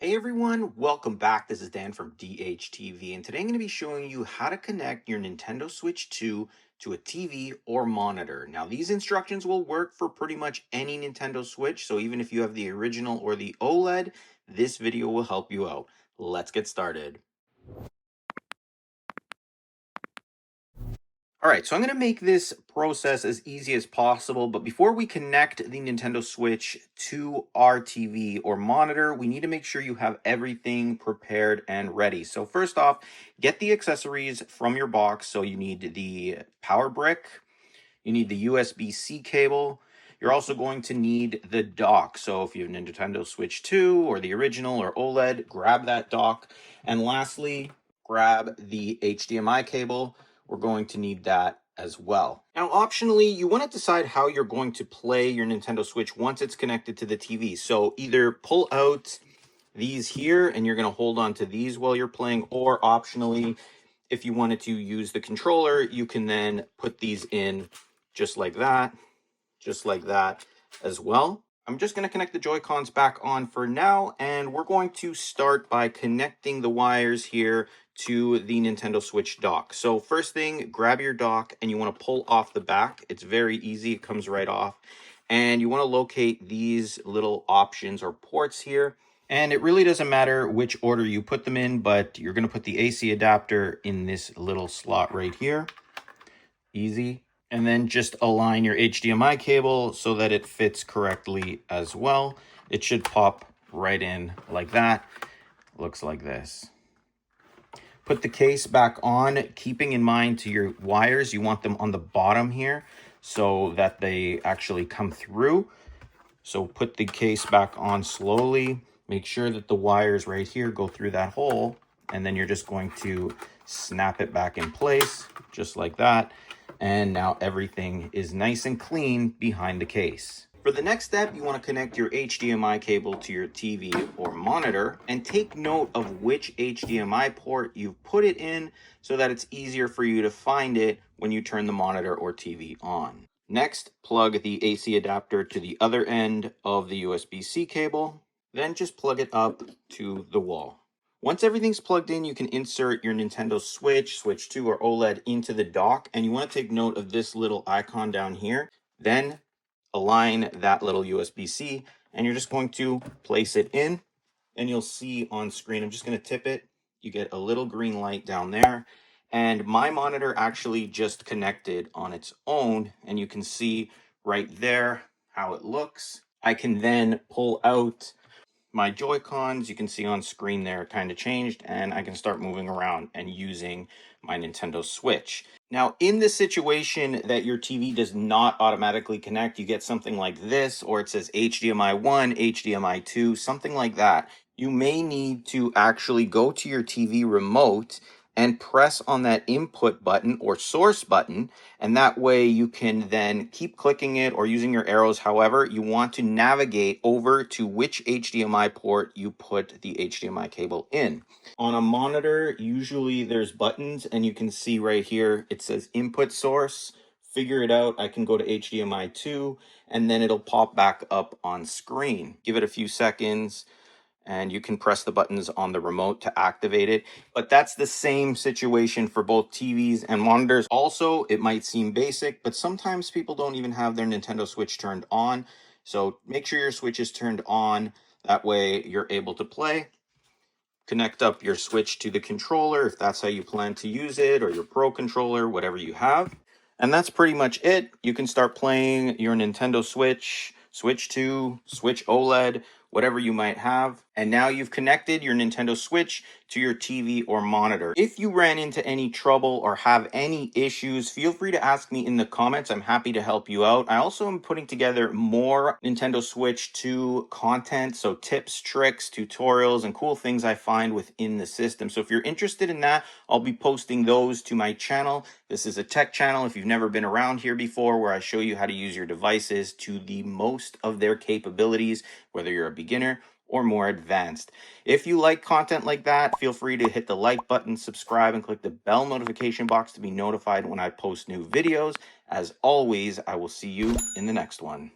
Hey everyone, welcome back. This is Dan from DHTV, and today I'm going to be showing you how to connect your Nintendo Switch 2 to a TV or monitor. Now, these instructions will work for pretty much any Nintendo Switch, so even if you have the original or the OLED, this video will help you out. Let's get started. All right, so I'm going to make this process as easy as possible, but before we connect the Nintendo Switch to our TV or monitor, we need to make sure you have everything prepared and ready. So first off, get the accessories from your box. So you need the power brick, you need the USB-C cable, you're also going to need the dock. So if you have Nintendo Switch 2 or the original or OLED, grab that dock. And lastly, grab the HDMI cable. We're going to need that as well. Now, optionally, you want to decide how you're going to play your Nintendo Switch once it's connected to the TV. So either pull out these here and you're going to hold on to these while you're playing, or optionally, if you wanted to use the controller, you can then put these in just like that as well. I'm just going to connect the Joy-Cons back on for now, and we're going to start by connecting the wires here to the Nintendo Switch dock. So first thing, grab your dock and you want to pull off the back. It's very easy, it comes right off. And you want to locate these little options or ports here. And it really doesn't matter which order you put them in, but you're going to put the AC adapter in this little slot right here. Easy. And then just align your HDMI cable so that it fits correctly as well. It should pop right in like that. Looks like this. Put the case back on, keeping in mind to your wires, you want them on the bottom here so that they actually come through. So put the case back on slowly. Make sure that the wires right here go through that hole, and then you're just going to snap it back in place just like that. And now everything is nice and clean behind the case. For the next step, you want to connect your HDMI cable to your TV or monitor, and take note of which HDMI port you've put it in so that it's easier for you to find it when you turn the monitor or TV on. Next, plug the AC adapter to the other end of the USB-C cable, then just plug it up to the wall. Once everything's plugged in, you can insert your Nintendo Switch, Switch 2, or OLED into the dock, and you want to take note of this little icon down here. Then align that little USB-C, and you're just going to place it in, and you'll see on screen, I'm just going to tip it, you get a little green light down there, and my monitor actually just connected on its own, and you can see right there how it looks. I can then pull out my Joy-Cons. You can see on screen there kind of changed, and I can start moving around and using my Nintendo Switch. Now, in the situation that your TV does not automatically connect, you get something like this, or it says HDMI 1, HDMI 2, something like that. You may need to actually go to your TV remote and press on that input button or source button, and that way you can then keep clicking it or using your arrows. However, you want to navigate over to which HDMI port you put the HDMI cable in. On a monitor, usually there's buttons, and you can see right here it says input source. Figure it out. I can go to HDMI 2, and then it'll pop back up on screen. Give it a few seconds, and you can press the buttons on the remote to activate it. But that's the same situation for both TVs and monitors. Also, it might seem basic, but sometimes people don't even have their Nintendo Switch turned on. So make sure your Switch is turned on. That way you're able to play. Connect up your Switch to the controller if that's how you plan to use it, or your Pro controller, whatever you have. And that's pretty much it. You can start playing your Nintendo Switch, Switch 2, Switch OLED, whatever you might have. And now you've connected your Nintendo Switch to your TV or monitor. If you ran into any trouble or have any issues, feel free to ask me in the comments. I'm happy to help you out. I also am putting together more Nintendo Switch 2 content, so tips, tricks, tutorials, and cool things I find within the system. So if you're interested in that, I'll be posting those to my channel. This is a tech channel, if you've never been around here before, where I show you how to use your devices to the most of their capabilities, whether you're a beginner or more advanced. If you like content like that, feel free to hit the like button, subscribe, and click the bell notification box to be notified when I post new videos. As always, I will see you in the next one.